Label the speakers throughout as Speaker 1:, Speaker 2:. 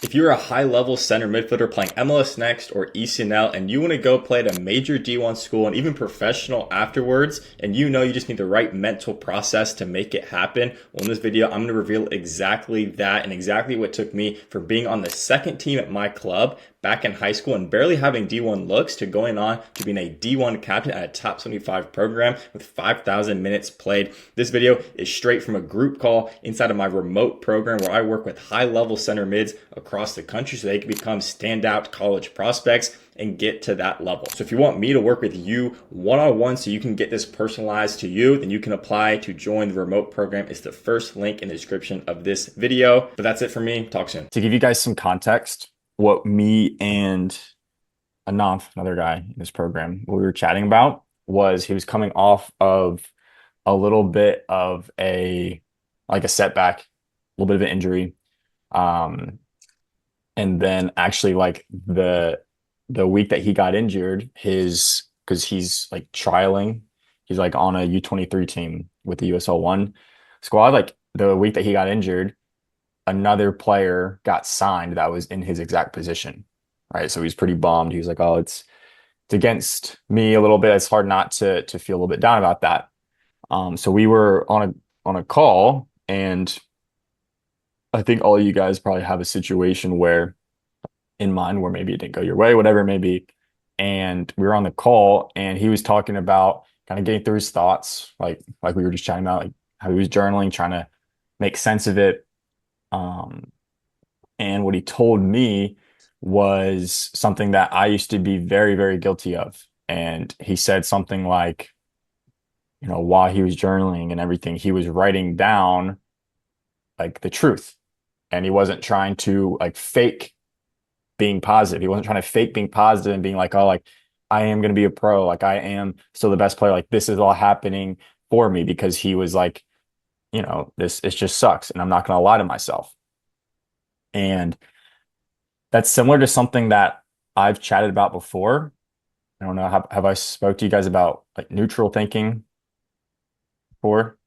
Speaker 1: If you're a high-level center midfielder playing MLS Next or ECNL and you want to go play at a major D1 school and even professional afterwards, and you know you just need the right mental process to make it happen, well, in this video, I'm going to reveal exactly that and exactly what took me from being on the second team at my club back in high school and barely having D1 looks to going on to being a D1 captain at a top 75 program with 5,000 minutes played. This video is straight from a group call inside of my remote program where I work with high-level center mids across the country so they can become standout college prospects and get to that level. So if you want me to work with you one-on-one so you can get this personalized to you, then you can apply to join the remote program. It's the first link in the description of this video. But that's it for me. Talk soon.
Speaker 2: To give you guys some context, what me and Ananth, another guy in this program, what we were chatting about was he was coming off of a little bit of a setback, a little bit of an injury. And then actually the week that he got injured, because he's like trialing, he's like on a U23 team with the USL1 squad. Like the week that he got injured, another player got signed that was in his exact position, right? So he's pretty bummed. He was like, "Oh, it's against me a little bit. It's hard not to feel a little bit down about that." So we were on a call, and I think all of you guys probably have a situation where in mind where maybe it didn't go your way, whatever it may be. And we were on the call, and he was talking about kind of getting through his thoughts, like we were just chatting about, like how he was journaling, trying to make sense of it. And what he told me was something that I used to be very, very guilty of. And he said something like, while he was journaling and everything, he was writing down like the truth. And he wasn't trying to like fake being positive. He wasn't trying to fake being positive and being like, "Oh, like I am going to be a pro. Like I am still the best player. Like this is all happening for me," because he was like, it just sucks. And I'm not going to lie to myself. And that's similar to something that I've chatted about before. I don't know. Have I spoke to you guys about like neutral thinking before?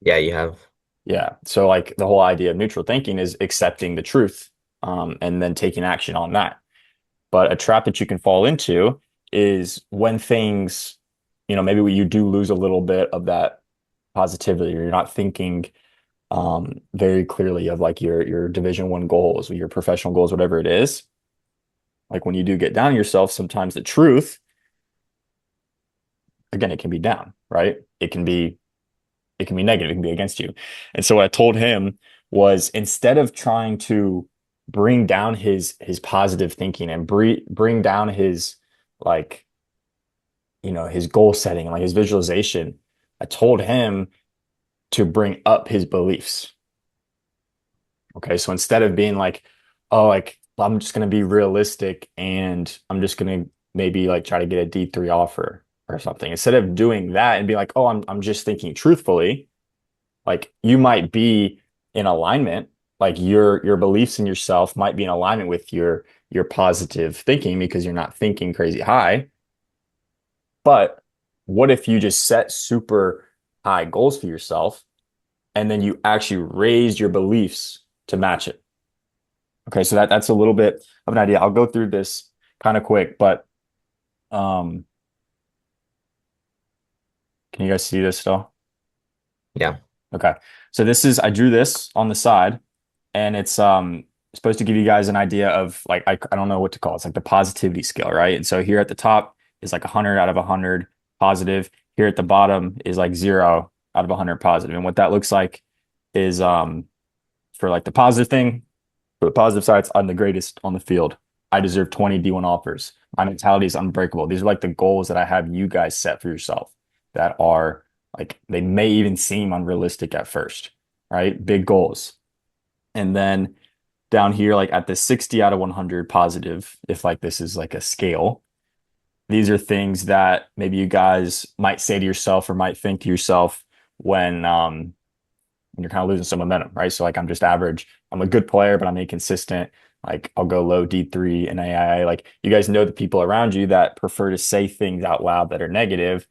Speaker 3: Yeah, you have.
Speaker 2: Yeah. So like the whole idea of neutral thinking is accepting the truth, and then taking action on that. But a trap that you can fall into is when things, maybe you do lose a little bit of that positivity, or you're not thinking very clearly of like your Division 1 goals or your professional goals, whatever it is. Like when you do get down on yourself, sometimes the truth, again, it can be down, right? It can be negative, it can be against you. And so what I told him was, instead of trying to bring down his positive thinking and bring down his like his goal setting, like his visualization, I told him to bring up his beliefs. Okay, so instead of being like, "Oh, like I'm just going to be realistic and I'm just going to maybe like try to get a D3 offer or something," instead of doing that and be like, "Oh, I'm just thinking truthfully," like you might be in alignment, like your beliefs in yourself might be in alignment with your positive thinking because you're not thinking crazy high. But what if you just set super high goals for yourself and then you actually raise your beliefs to match it? Okay, so that's a little bit of an idea. I'll go through this kind of quick, but can you guys see this still?
Speaker 3: Yeah.
Speaker 2: Okay. So I drew this on the side, and it's supposed to give you guys an idea of like I don't know what to call it. It's like the positivity scale, right? And so here at the top is like 100 out of 100 positive. Here at the bottom is like 0 out of 100 positive. And what that looks like is for like the positive thing, for the positive side, I'm the greatest on the field. I deserve 20 D1 offers. My mentality is unbreakable. These are like the goals that I have you guys set for yourself that are like, they may even seem unrealistic at first, right? Big goals. And then down here, like at the 60 out of 100 positive, if like this is like a scale, these are things that maybe you guys might say to yourself or might think to yourself when you're kind of losing some momentum, right? So like I'm just average. I'm a good player, but I'm inconsistent. Like I'll go low D3 and AIA. Like you guys know the people around you that prefer to say things out loud that are negative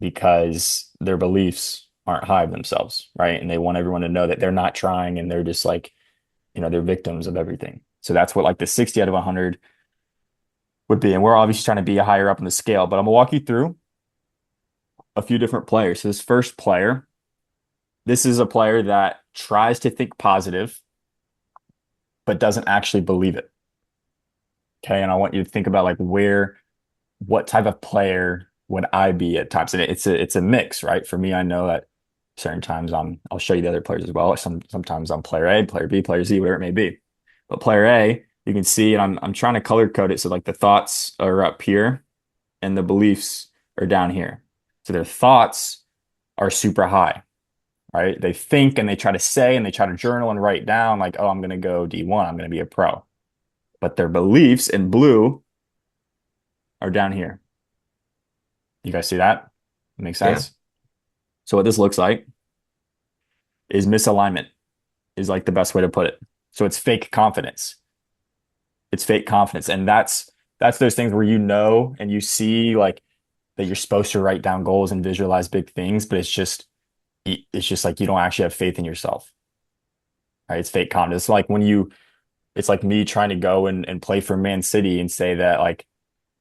Speaker 2: because their beliefs aren't high of themselves, right? And they want everyone to know that they're not trying and they're just like they're victims of everything. So that's what like the 60 out of 100 would be. And we're obviously trying to be higher up in the scale, but I'm gonna walk you through a few different players. So this first player, this is a player that tries to think positive, but doesn't actually believe it. Okay. And I want you to think about like what type of player would I be at times? And it's a mix, right? For me, I know at certain times I'll show you the other players as well. Sometimes I'm player A, player B, player Z, whatever it may be. But player A, you can see, and I'm trying to color code it so like the thoughts are up here and the beliefs are down here. So their thoughts are super high, right? They think and they try to say and they try to journal and write down like, oh, I'm going to go D1, I'm going to be a pro. But their beliefs in blue are down here. You guys see that? Makes sense? Yeah. So what this looks like is misalignment is like the best way to put it. So it's fake confidence. It's fake confidence. And that's those things where and you see like that you're supposed to write down goals and visualize big things, but it's just like you don't actually have faith in yourself. Right? It's fake confidence. It's like me trying to go and play for Man City and say that like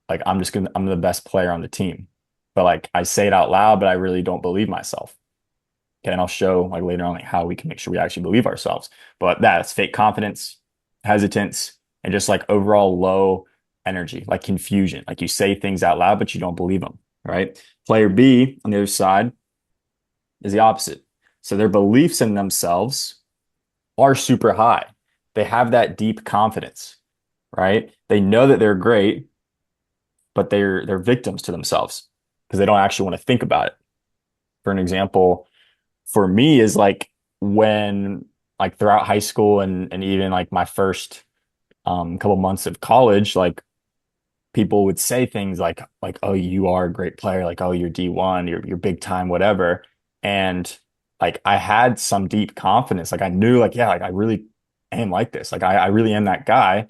Speaker 2: I'm the best player on the team. But like I say it out loud, but I really don't believe myself. Okay, and I'll show like later on like how we can make sure we actually believe ourselves. But that's fake confidence, hesitance, and just like overall low energy, like confusion. Like you say things out loud, but you don't believe them. Right? Player B on the other side is the opposite. So their beliefs in themselves are super high. They have that deep confidence, right? They know that they're great, but they're victims to themselves because they don't actually want to think about it. For an example, for me is like when like throughout high school and even like my first couple months of college, like people would say things like oh, you are a great player, like oh, you're D1, you're big time, whatever. And like I had some deep confidence. Like I knew like, yeah, like I really am like this. Like I really am that guy,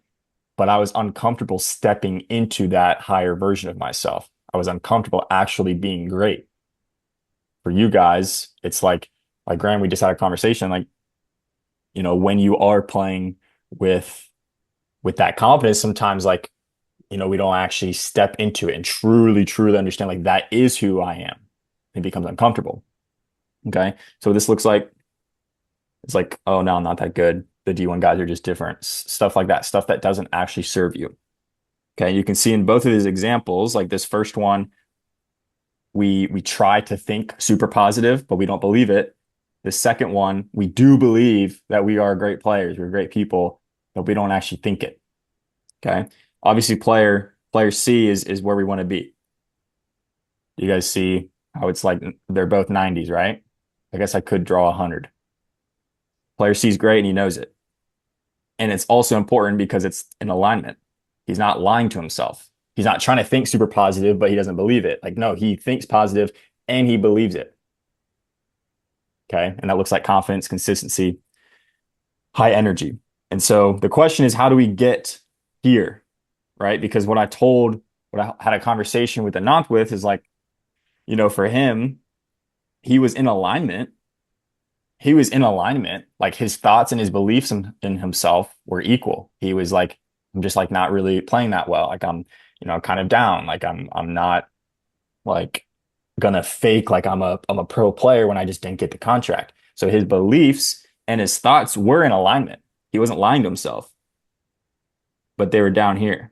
Speaker 2: but I was uncomfortable stepping into that higher version of myself. I was uncomfortable actually being great. For you guys, it's like Graham, we just had a conversation, like, when you are playing with that confidence, sometimes like, we don't actually step into it and truly, truly understand like that is who I am. It becomes uncomfortable. Okay. So what this looks like, it's like, oh no, I'm not that good. The D1 guys are just different. Stuff like that, stuff that doesn't actually serve you. Okay. You can see in both of these examples, like this first one, we try to think super positive, but we don't believe it. The second one, we do believe that we are great players, we're great people, but we don't actually think it. Okay. Obviously, player C is where we want to be. You guys see how it's like they're both 90s, right? I guess I could draw 100. Player C is great and he knows it. And it's also important because it's in alignment. He's not lying to himself. He's not trying to think super positive, but he doesn't believe it. Like, no, he thinks positive and he believes it. Okay. And that looks like confidence, consistency, high energy. And so the question is, how do we get here? Right? Because what I had a conversation with Anant with is like, for him, he was in alignment. Like his thoughts and his beliefs in himself were equal. He was like, I'm just like not really playing that well. Like I'm, kind of down. Like I'm not like gonna fake like I'm a pro player when I just didn't get the contract. So his beliefs and his thoughts were in alignment. He wasn't lying to himself, but they were down here.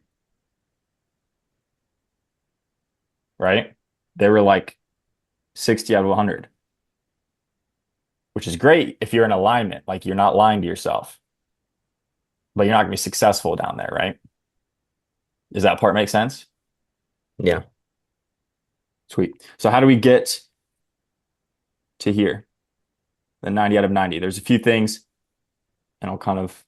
Speaker 2: Right? They were like 60 out of 100, which is great if you're in alignment, like you're not lying to yourself, but you're not gonna be successful down there, right? Does that part make sense?
Speaker 3: Yeah.
Speaker 2: Sweet. So how do we get to here? The 90 out of 90. There's a few things, and I'll kind of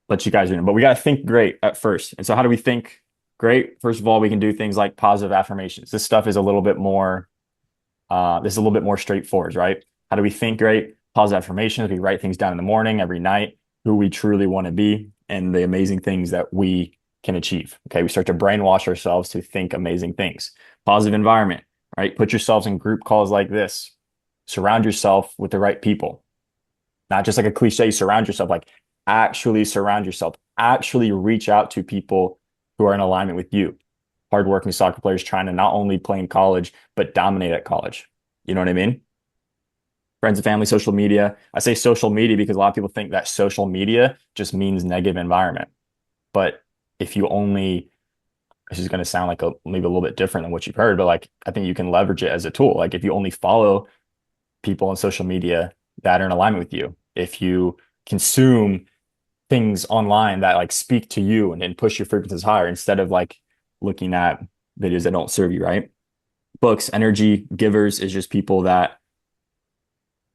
Speaker 2: let you guys know, but we got to think great at first. And so how do we think great? First of all, we can do things like positive affirmations. This stuff is a little bit more, straightforward, right? How do we think great? Positive affirmations. We write things down in the morning, every night, who we truly want to be and the amazing things that we can achieve. Okay. We start to brainwash ourselves to think amazing things. Positive environment, right? Put yourselves in group calls like this. Surround yourself with the right people. Not just like a cliche, surround yourself, like actually surround yourself, actually reach out to people who are in alignment with you. Hardworking soccer players trying to not only play in college, but dominate at college. You know what I mean? Friends and family, social media. I say social media because a lot of people think that social media just means negative environment. But if you only, this is going to sound like maybe a little bit different than what you've heard, but like I think you can leverage it as a tool. Like if you only follow people on social media that are in alignment with you, if you consume things online that like speak to you and push your frequencies higher instead of like looking at videos that don't serve you, right? Books, energy givers is just people that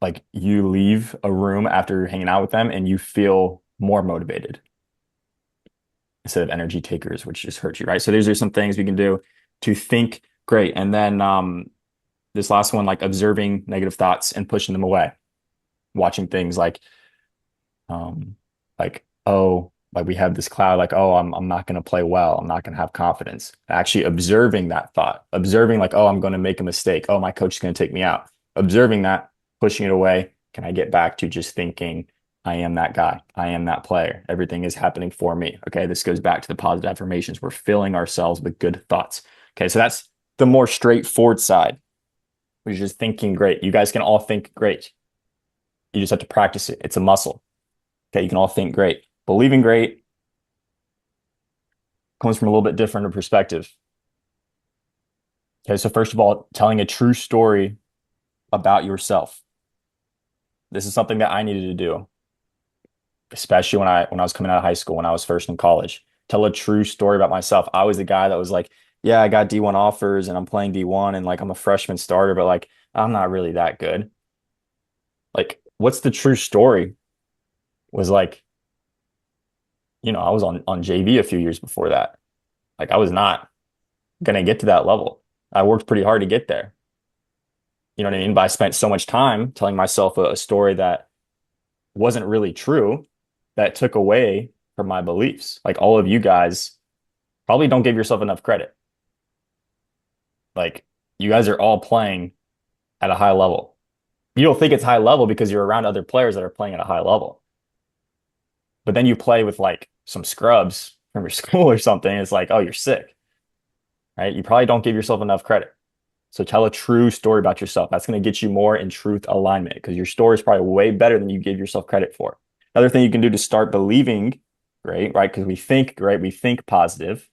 Speaker 2: like you leave a room after hanging out with them and you feel more motivated instead of energy takers, which just hurt you, right? So these are some things we can do to think great. And then this last one, like observing negative thoughts and pushing them away, watching things um, oh, like we have this cloud, like, oh, I'm not going to play well. I'm not going to have confidence. Actually observing that thought, observing like, oh, I'm going to make a mistake. Oh, my coach is going to take me out. Observing that, pushing it away. Can I get back to just thinking, I am that guy. I am that player. Everything is happening for me. Okay. This goes back to the positive affirmations. We're filling ourselves with good thoughts. Okay. So that's the more straightforward side, which is just thinking great. You guys can all think great. You just have to practice it. It's a muscle. Okay. You can all think great. Believing great comes from a little bit different perspective. Okay. So first of all, telling a true story about yourself. This is something that I needed to do, especially when I was coming out of high school, when I was first in college. Tell a true story about myself. I was the guy that was like, yeah, I got D1 offers and I'm playing D1 and like I'm a freshman starter, but like I'm not really that good. Like, what's the true story? Was like, I was on JV a few years before that. Like I was not gonna get to that level. I worked pretty hard to get there. You know what I mean? But I spent so much time telling myself a story that wasn't really true, that took away from my beliefs. Like all of you guys probably don't give yourself enough credit. Like you guys are all playing at a high level. You don't think it's high level because you're around other players that are playing at a high level. But then you play with like some scrubs from your school or something. It's like, oh, you're sick, right? You probably don't give yourself enough credit. So tell a true story about yourself. That's going to get you more in truth alignment because your story is probably way better than you give yourself credit for. Another thing you can do to start believing great, right? Because we think great, we think positive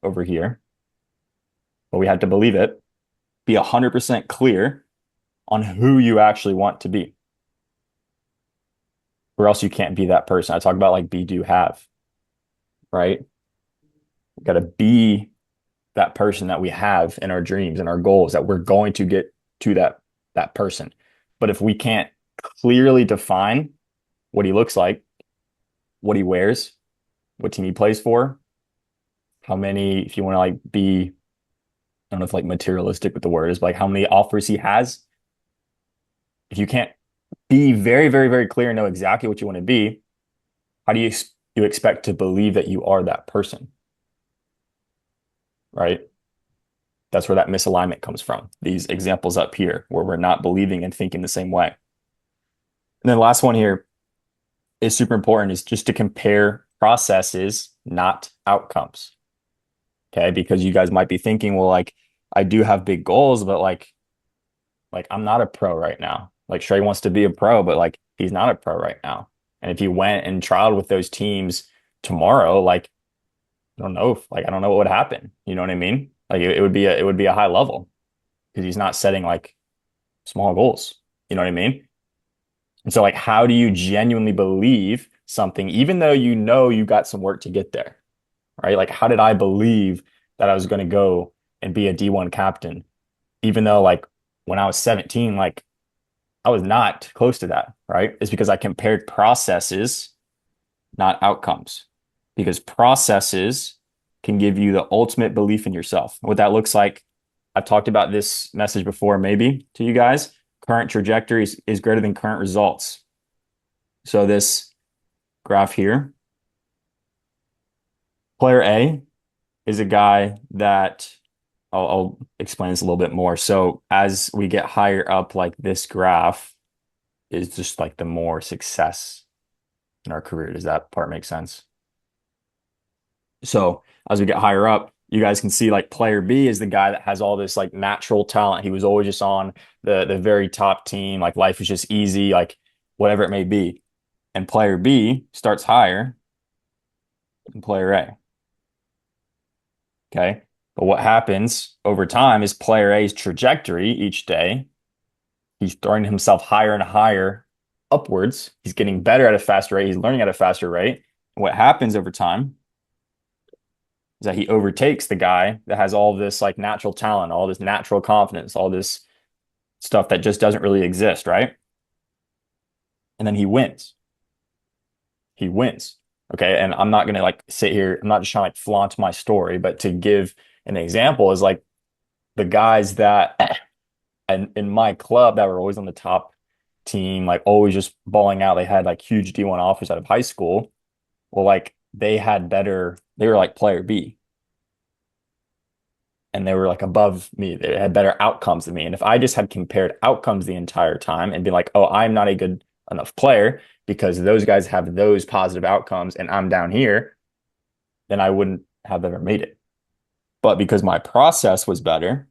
Speaker 2: over here, but we have to believe it. Be 100% clear on who you actually want to be, or else you can't be that person. I talk about like be, do, have, right? You got to be that person that we have in our dreams and our goals, that we're going to get to that person. But if we can't clearly define what he looks like, what he wears, what team he plays for, how many, if you want to like be, I don't know if like materialistic with the word is, but like how many offers he has. If you can't be very, very, very clear and know exactly what you want to be, how do you expect to believe that you are that person? Right? That's where that misalignment comes from. These examples up here where we're not believing and thinking the same way. And then the last one here is super important, is just to compare processes, not outcomes. Okay. Because you guys might be thinking, well, like I do have big goals, but like I'm not a pro right now. Like Trey wants to be a pro, but like he's not a pro right now. And if he went and trialed with those teams tomorrow, like I don't know what would happen. You know what I mean? Like it would be a high level because he's not setting like small goals. You know what I mean? And so like how do you genuinely believe something even though you got some work to get there? Right? Like how did I believe that I was going to go and be a D1 captain even though like when I was 17 like I was not close to that, right? It's because I compared processes, not outcomes. Because processes can give you the ultimate belief in yourself. What that looks like, I've talked about this message before, maybe to you guys. Current trajectory is greater than current results. So this graph here, player A is a guy that I'll explain this a little bit more. So as we get higher up like this graph, is just like the more success in our career. Does that part make sense? So as we get higher up, you guys can see like player B is the guy that has all this like natural talent. He was always just on the very top team. Like life was just easy, like whatever it may be. And player B starts higher than player A. Okay. But what happens over time is player A's trajectory each day, he's throwing himself higher and higher upwards. He's getting better at a faster rate. He's learning at a faster rate. And what happens over time is that he overtakes the guy that has all this like natural talent, all this natural confidence, all this stuff that just doesn't really exist, right? And then he wins. He wins. Okay. And I'm not gonna like sit here, I'm not just trying to like flaunt my story, but to give an example is like the guys that and in my club that were always on the top team, like always just balling out. They had like huge D1 offers out of high school. Well, like they were like player B and they were like above me. They had better outcomes than me. And if I just had compared outcomes the entire time and been like, oh, I'm not a good enough player because those guys have those positive outcomes and I'm down here, then I wouldn't have ever made it. But because my process was better.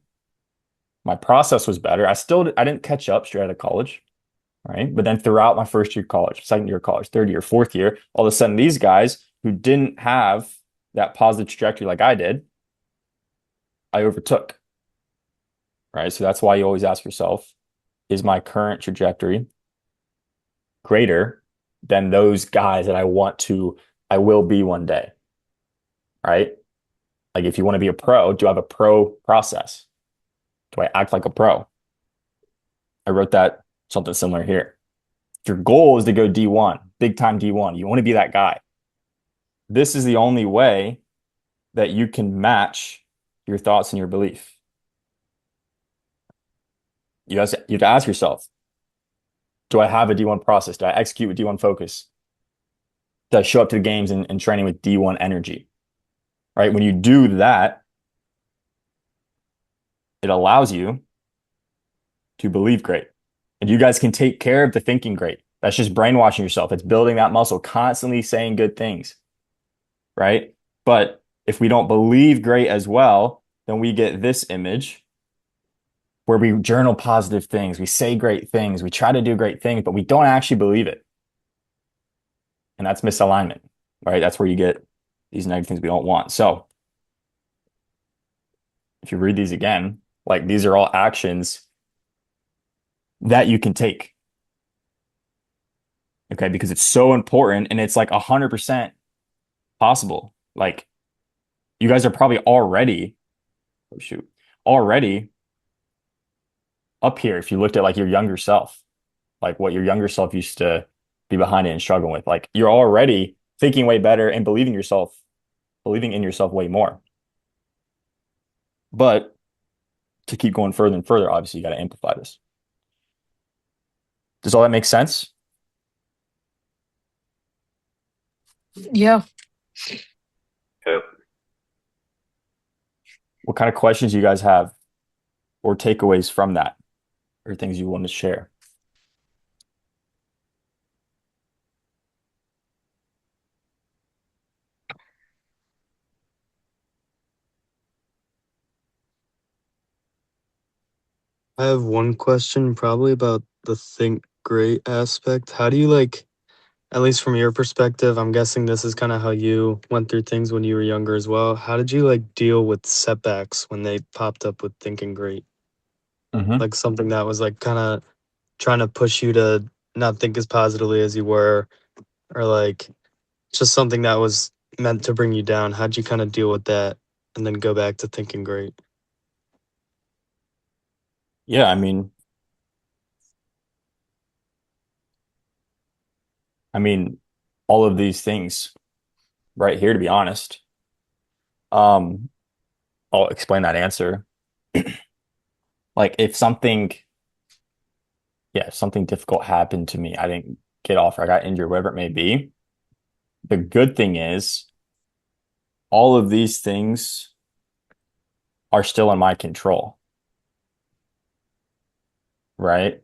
Speaker 2: I didn't catch up straight out of college, right? But then throughout my first year of college, second year of college, third year, fourth year, all of a sudden these guys who didn't have that positive trajectory like I did, I overtook, right? So that's why you always ask yourself, is my current trajectory greater than those guys that I will be one day, right? Like if you want to be a pro, do I have a pro process? Do I act like a pro? I wrote that something similar here. If your goal is to go D1, big time D1, you want to be that guy. This is the only way that you can match your thoughts and your belief. You have to ask yourself, do I have a D1 process? Do I execute with D1 focus? Do I show up to the games and training with D1 energy? Right? When you do that, it allows you to believe great. And you guys can take care of the thinking great. That's just brainwashing yourself. It's building that muscle, constantly saying good things, right? But if we don't believe great as well, then we get this image where we journal positive things, we say great things, we try to do great things, but we don't actually believe it. And that's misalignment, right? That's where you get these negative things we don't want. So if you read these again, like these are all actions that you can take. Okay, because it's so important and it's like 100% possible. Like you guys are probably already up here if you looked at like your younger self, like what your younger self used to be behind it and struggling with. Like you're already thinking way better and believing in yourself way more. But to keep going further and further, obviously you got to amplify this. Does all that make sense?
Speaker 4: Yeah.
Speaker 3: Yep.
Speaker 2: What kind of questions you guys have or takeaways from that or things you want to share?
Speaker 5: I have one question probably about the think great aspect. How do you like, at least from your perspective, I'm guessing this is kind of how you went through things when you were younger as well. How did you like deal with setbacks when they popped up with thinking great? Like something that was like kind of trying to push you to not think as positively as you were, or like just something that was meant to bring you down. How'd you kind of deal with that and then go back to thinking great?
Speaker 2: Yeah, I mean, all of these things right here, to be honest. Um, I'll explain that answer. Like if something, yeah, if something difficult happened to me, I didn't get off or I got injured, whatever it may be. The good thing is all of these things are still in my control, right?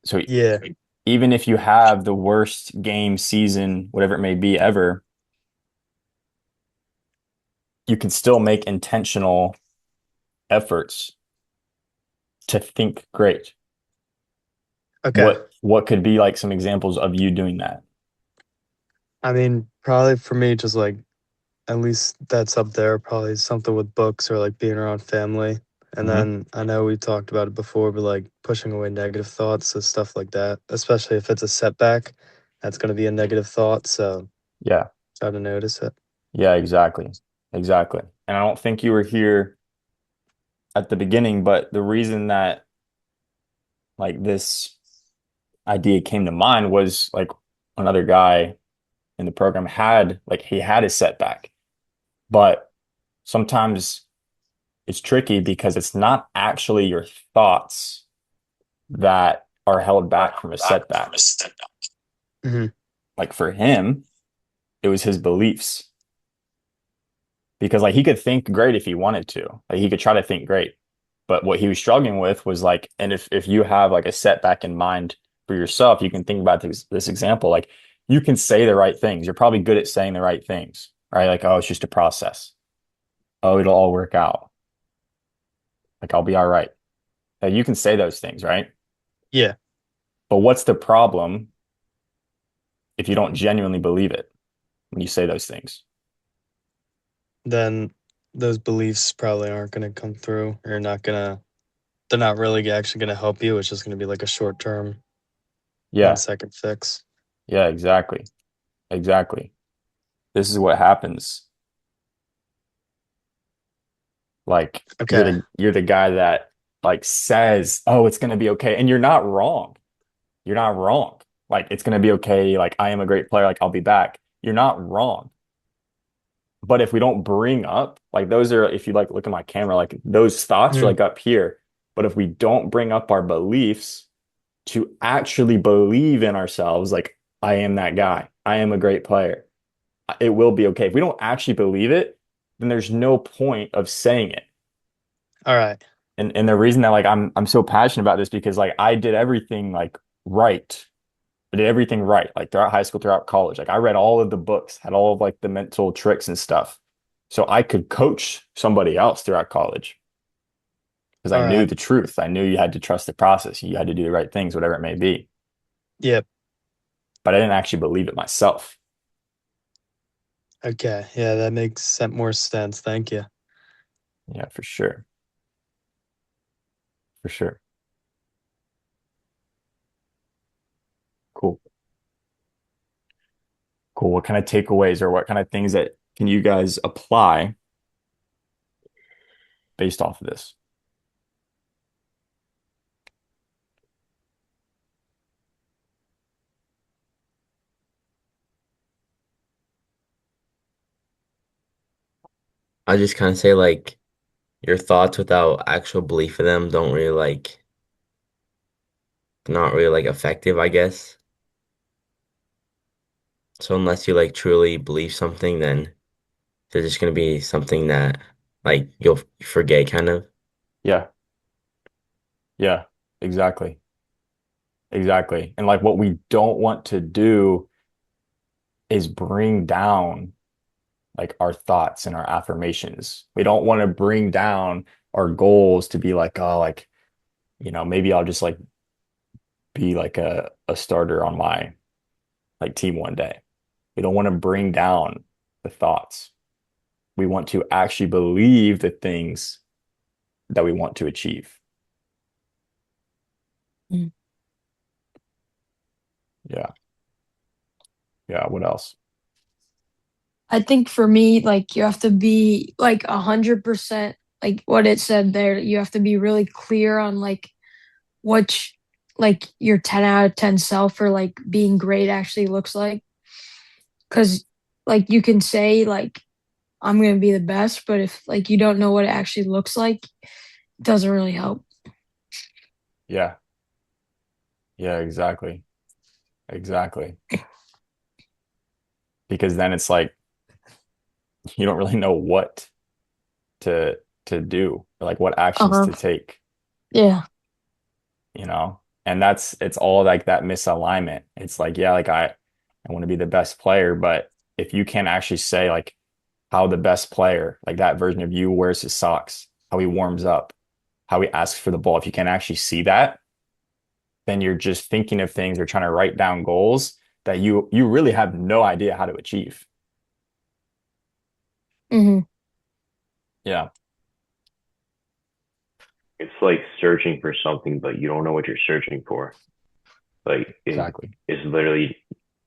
Speaker 2: So
Speaker 5: Yeah.
Speaker 2: even if you have the worst game, season, whatever it may be ever, you can still make intentional efforts to think great.
Speaker 5: Okay.
Speaker 2: What could be like some examples of you doing that?
Speaker 5: I mean, probably for me, just like at least that's up there. Probably something with books or like being around family. And
Speaker 2: Mhm.
Speaker 5: then I know we talked about it before, but like pushing away negative thoughts, so stuff like that. Especially if it's a setback, that's going to be a negative thought. So
Speaker 2: Yeah.
Speaker 5: try to notice it.
Speaker 2: Yeah, exactly. Exactly. And I don't think you were here at the beginning, but the reason that like this idea came to mind was like another guy in the program had like he had a setback, but sometimes it's tricky because it's not actually your thoughts that are held back from a setback.
Speaker 5: Hmm.
Speaker 2: Like for him, it was his beliefs because like he could think great if he wanted to. Like he could try to think great. But what he was struggling with was like, and if you have like a setback in mind for yourself, you can think about this example. Like you can say the right things. You're probably good at saying the right things, right? Like, oh, it's just a process. Oh, it'll all work out. Like I'll be all right. Like, you can say those things, right?
Speaker 5: Yeah.
Speaker 2: But what's the problem if you don't genuinely believe it when you say those things?
Speaker 5: Then those beliefs probably aren't going to come through. Or not going to, they're not really actually going to help you. It's just going to be like a short term,
Speaker 2: Yeah,
Speaker 5: 1 second fix.
Speaker 2: yeah, exactly. Exactly. This is what happens. Like
Speaker 5: Okay.
Speaker 2: you're the guy that like says, "Oh, it's gonna be okay," and you're not wrong. You're not wrong. Like it's gonna be okay. Like I am a great player. Like I'll be back. You're not wrong. But if we don't bring up like those are, if you like look at my camera, like those thoughts are
Speaker 5: Mm.
Speaker 2: like up here. But if we don't bring up our beliefs to actually believe in ourselves, like I am that guy. I am a great player. It will be okay. If we don't actually believe it, then there's no point of saying it.
Speaker 5: All right.
Speaker 2: And the reason that like I'm so passionate about this because like I did everything like right. I did everything right, like throughout high school, throughout college. Like I read all of the books, had all of like the mental tricks and stuff. So I could coach somebody else throughout college because I
Speaker 5: All
Speaker 2: knew
Speaker 5: right.
Speaker 2: the truth. I knew you had to trust the process. You had to do the right things, whatever it may be.
Speaker 5: Yep.
Speaker 2: But I didn't actually believe it myself.
Speaker 5: Okay. Yeah, that makes more sense. Thank you.
Speaker 2: Yeah, for sure. For sure. Cool. Cool. What kind of takeaways or what kind of things that can you guys apply based off of this?
Speaker 6: I just kind of say like your thoughts without actual belief in them don't really like not really like effective, I guess. So unless you like truly believe something, then there's just gonna be something that like you'll forget kind of.
Speaker 2: Yeah. Yeah. Exactly. Exactly. And like what we don't want to do is bring down like our thoughts and our affirmations. We don't want to bring down our goals to be like, oh, like, maybe I'll just like be like a starter on my like team one day. We don't want to bring down the thoughts. We want to actually believe the things that we want to achieve.
Speaker 4: Mm.
Speaker 2: Yeah. Yeah. What else?
Speaker 4: I think for me, like you have to be like 100%, like what it said there. You have to be really clear on like what like your 10 out of 10 self or like being great actually looks like. Because like you can say like I'm gonna be the best, but if like you don't know what it actually looks like, it doesn't really help.
Speaker 2: Yeah. Yeah. Exactly. Exactly. Because then it's like you don't really know what to to do, like what actions
Speaker 4: Uh-huh.
Speaker 2: to take,
Speaker 4: Yeah.
Speaker 2: you know? And it's all like that misalignment. It's like, yeah, like I want to be the best player, but if you can't actually say like how the best player, like that version of you wears his socks, how he warms up, how he asks for the ball, if you can actually see that, then you're just thinking of things or trying to write down goals that you really have no idea how to achieve.
Speaker 4: Hmm.
Speaker 2: Yeah,
Speaker 3: It's like searching for something, but you don't know what you're searching for. Like
Speaker 2: exactly.
Speaker 3: it's literally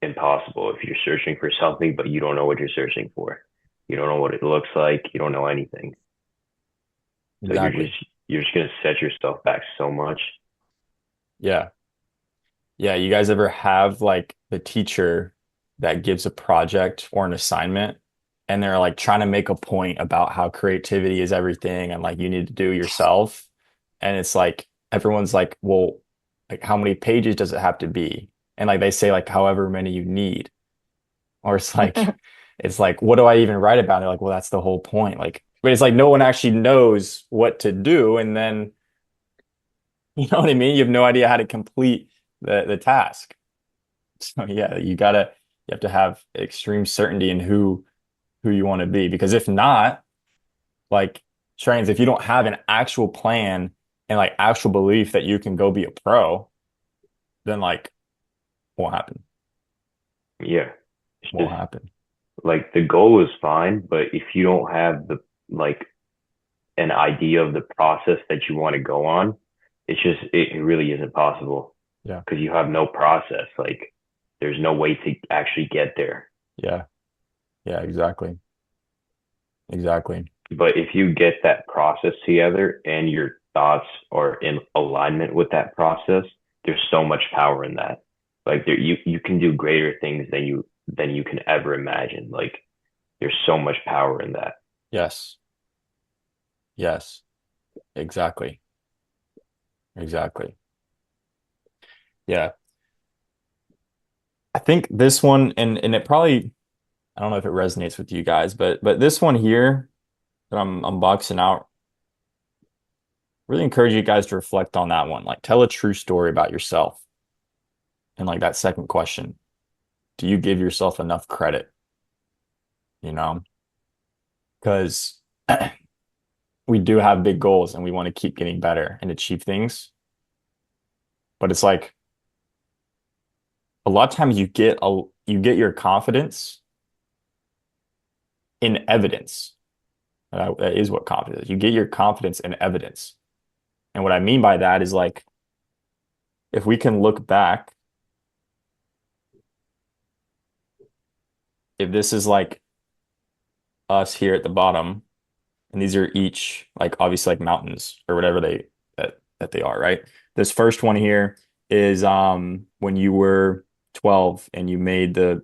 Speaker 3: impossible if you're searching for something, but you don't know what you're searching for. You don't know what it looks like. You don't know anything. So
Speaker 2: Exactly.
Speaker 3: you're just gonna set yourself back so much.
Speaker 2: Yeah. Yeah. You guys ever have like the teacher that gives a project or an assignment and they're like trying to make a point about how creativity is everything and like you need to do yourself? And it's like everyone's like, well, like how many pages does it have to be? And like they say like however many you need. Or it's like, what do I even write about? And they're like, well, that's the whole point. Like, but it's like no one actually knows what to do. And then, you know what I mean? You have no idea how to complete the task. So yeah, you have to have extreme certainty in who you want to be. Because if not, like trains, if you don't have an actual plan and like actual belief that you can go be a pro, then like won't happen.
Speaker 3: Yeah. It's
Speaker 2: Won't
Speaker 3: just
Speaker 2: happen.
Speaker 3: like the goal is fine, but if you don't have the like an idea of the process that you want to go on, it really isn't possible
Speaker 2: Yeah.
Speaker 3: because you have no process. Like there's no way to actually get there.
Speaker 2: Yeah. Yeah, exactly. Exactly.
Speaker 3: But if you get that process together and your thoughts are in alignment with that process, there's so much power in that. Like you can do greater things than you can ever imagine. Like there's so much power in that.
Speaker 2: Yes. Yes. Exactly. Exactly. Yeah. I think this one and it probably I don't know if it resonates with you guys, but this one here that I'm boxing out, really encourage you guys to reflect on that one. Like tell a true story about yourself. And like that second question, do you give yourself enough credit? You know, because we do have big goals and we want to keep getting better and achieve things. But it's like a lot of times you get your confidence in evidence. That is what confidence is. You get your confidence in evidence. And what I mean by that is like if we can look back, if this is like us here at the bottom, and these are each like obviously like mountains or whatever that they are, right? This first one here is when you were 12 and you made the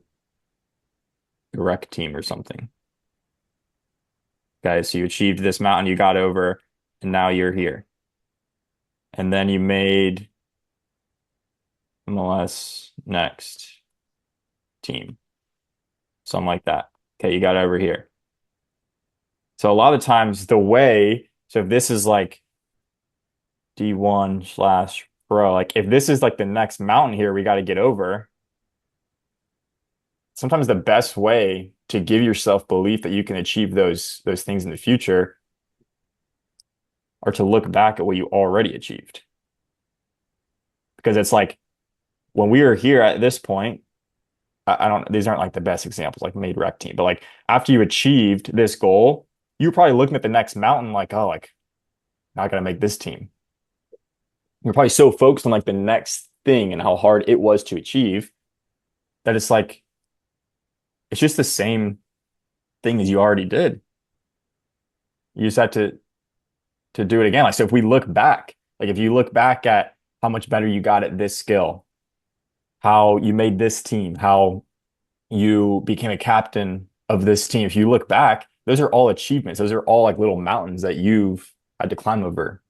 Speaker 2: rec team or something. Okay, so you achieved this mountain, you got over, and now you're here. And then you made MLS next team, something like that. Okay, you got over here. So a lot of times so if this is like D1/pro, like if this is like the next mountain here we got to get over, sometimes the best way to give yourself belief that you can achieve those things in the future are to look back at what you already achieved. Because it's like when we were here at this point, I don't, these aren't like the best examples, like made rec team, but like after you achieved this goal, you're probably looking at the next mountain like, oh, like now I gotta make this team. You're probably so focused on like the next thing and how hard it was to achieve that it's like it's just the same thing as you already did. You just have to do it again. Like so if we look back, like if you look back at how much better you got at this skill, how you made this team, how you became a captain of this team. If you look back, those are all achievements. Those are all like little mountains that you've had to climb over.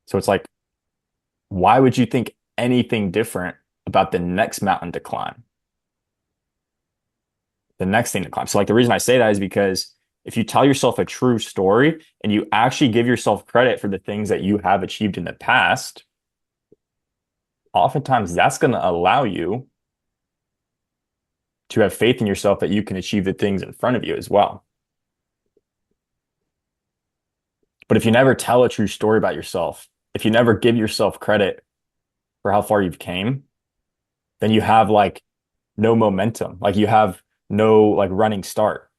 Speaker 2: So it's like, why would you think anything different about the next mountain to climb? The next thing to climb. So like the reason I say that is because if you tell yourself a true story and you actually give yourself credit for the things that you have achieved in the past, oftentimes that's going to allow you to have faith in yourself that you can achieve the things in front of you as well. But if you never tell a true story about yourself, if you never give yourself credit for how far you've came, then you have like no momentum. Like you have no like running start.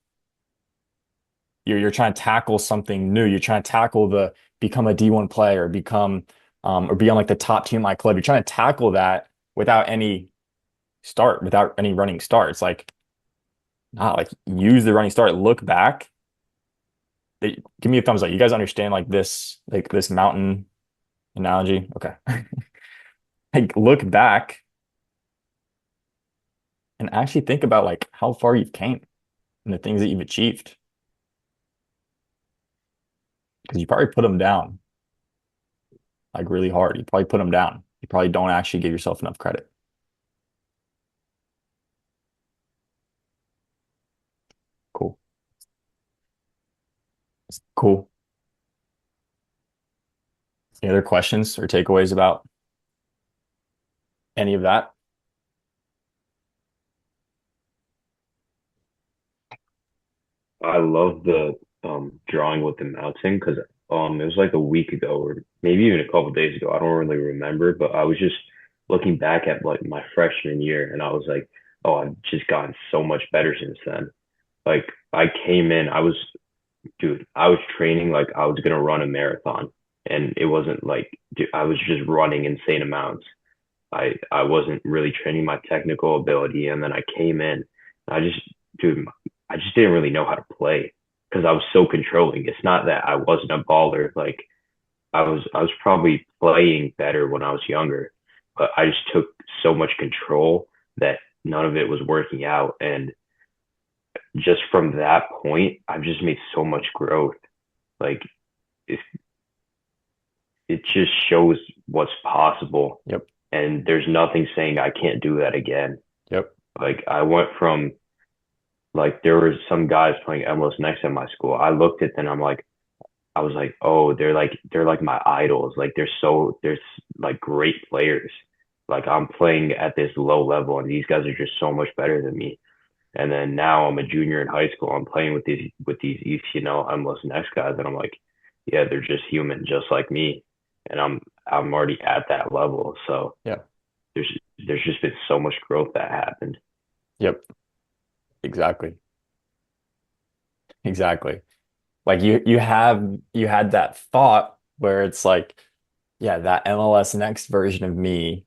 Speaker 2: You're trying to tackle something new. You're trying to tackle the become a D1 player, become or be on like the top team in my club. You're trying to tackle that without any start, without any running start. It's like not like use the running start. Look back. Give me a thumbs up. You guys understand like this mountain analogy? Okay. Like look back and actually think about like how far you've came and the things that you've achieved. Because you probably put them down like really hard. You probably put them down. You probably don't actually give yourself enough credit. Cool. Cool. Any other questions or takeaways about any of that?
Speaker 3: I love the drawing with the mountain because it was like a week ago or maybe even a couple of days ago. I don't really remember, but I was just looking back at like my freshman year and I was like, oh, I've just gotten so much better since then. Like I came in, dude, I was training like I was gonna run a marathon, and it wasn't like, dude, I was just running insane amounts. I wasn't really training my technical ability, and then I came in, I just, dude, I just didn't really know how to play because I was so controlling. It's not that I wasn't a baller, like I was probably playing better when I was younger, but I just took so much control that none of it was working out, and just from that point, I've just made so much growth. Like it, it just shows what's possible.
Speaker 2: Yep.
Speaker 3: And there's nothing saying I can't do that again.
Speaker 2: Yep.
Speaker 3: Like I went from like there were some guys playing MLS next at my school. I looked at them, I was like, oh, they're like my idols. Like they're like great players. Like I'm playing at this low level and these guys are just so much better than me. And then now I'm a junior in high school. I'm playing with these ECNL MLS next guys, and I'm like, yeah, they're just human, just like me, and I'm already at that level. So
Speaker 2: Yeah.
Speaker 3: there's there's just been so much growth that happened.
Speaker 2: Yep. Exactly. Exactly. Like you had that thought where it's like, yeah, that MLS next version of me,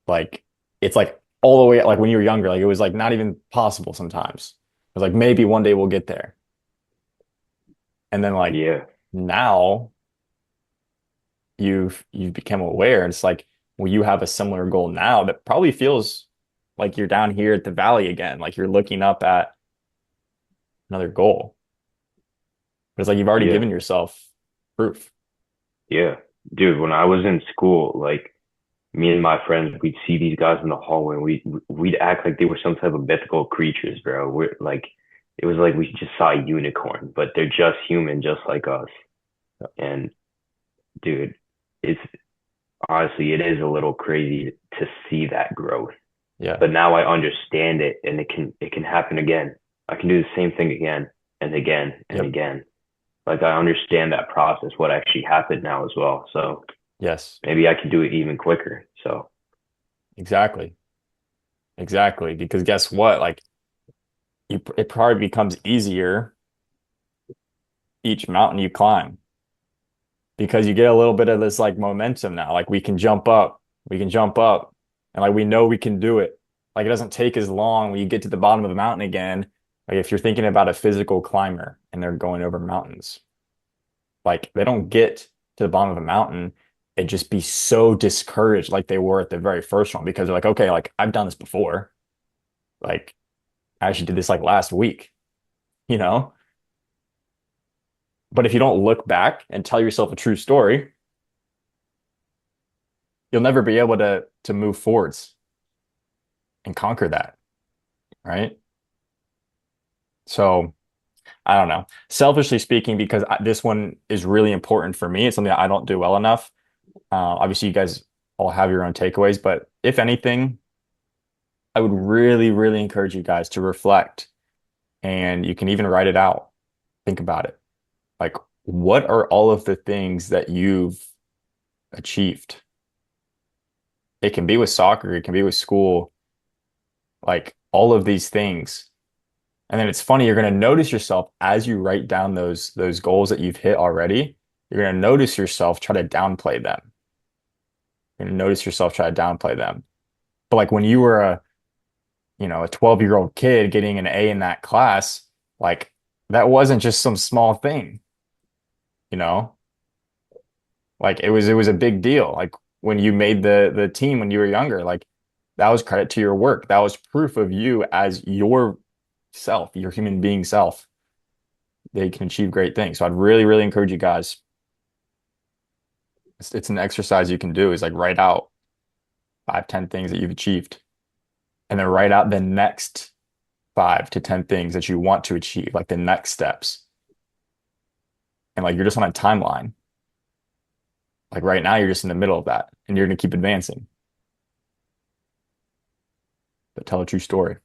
Speaker 2: like it's like all the way like when you were younger, like it was like not even possible sometimes. It was like maybe one day we'll get there. And then like
Speaker 3: Yeah,
Speaker 2: now you've become aware and it's like, well, you have a similar goal now that probably feels like you're down here at the valley again, like you're looking up at another goal. But it's like you've already
Speaker 3: yeah,
Speaker 2: given yourself proof.
Speaker 3: yeah, dude. When I was in school, like me and my friends, we'd see these guys in the hallway, and we'd act like they were some type of mythical creatures, bro. We're like, it was like we just saw a unicorn, but they're just human, just like us. And dude, it's honestly, it is a little crazy to see that growth.
Speaker 2: Yeah.
Speaker 3: But now I understand it, and it can happen again. I can do the same thing again and again and
Speaker 2: Yep.
Speaker 3: again. Like I understand that process, what actually happened now as well. So
Speaker 2: Yes.
Speaker 3: maybe I can do it even quicker. So
Speaker 2: Exactly. Exactly. Because guess what? Like it probably becomes easier each mountain you climb because you get a little bit of this like momentum now. Like we can jump up, and like we know we can do it. Like it doesn't take as long when you get to the bottom of the mountain again. Like if you're thinking about a physical climber and they're going over mountains, like they don't get to the bottom of a mountain and just be so discouraged like they were at the very first one because they're like, okay, like I've done this before. Like I actually did this like last week, you know? But if you don't look back and tell yourself a true story, you'll never be able to move forwards and conquer that, right? So I don't know. Selfishly speaking, because this one is really important for me, it's something that I don't do well enough. Obviously, you guys all have your own takeaways. But if anything, I would really, really encourage you guys to reflect, and you can even write it out. Think about it. Like, what are all of the things that you've achieved? It can be with soccer, it can be with school, like all of these things. And then it's funny, you're going to notice yourself as you write down those goals that you've hit already, you're going to notice yourself try to downplay them. You're going to notice yourself try to downplay them. But like when you were a 12-year-old kid getting an A in that class, like that wasn't just some small thing, you know? Like it was a big deal. Like when you made the team when you were younger, like that was credit to your work. That was proof of you as yourself, your human being self. They can achieve great things. So I'd really, really encourage you guys. It's an exercise you can do is like write out 5, 10 things that you've achieved, and then write out the next 5 to 10 things that you want to achieve, like the next steps. And like you're just on a timeline. Like right now, you're just in the middle of that, and you're going to keep advancing. But tell a true story.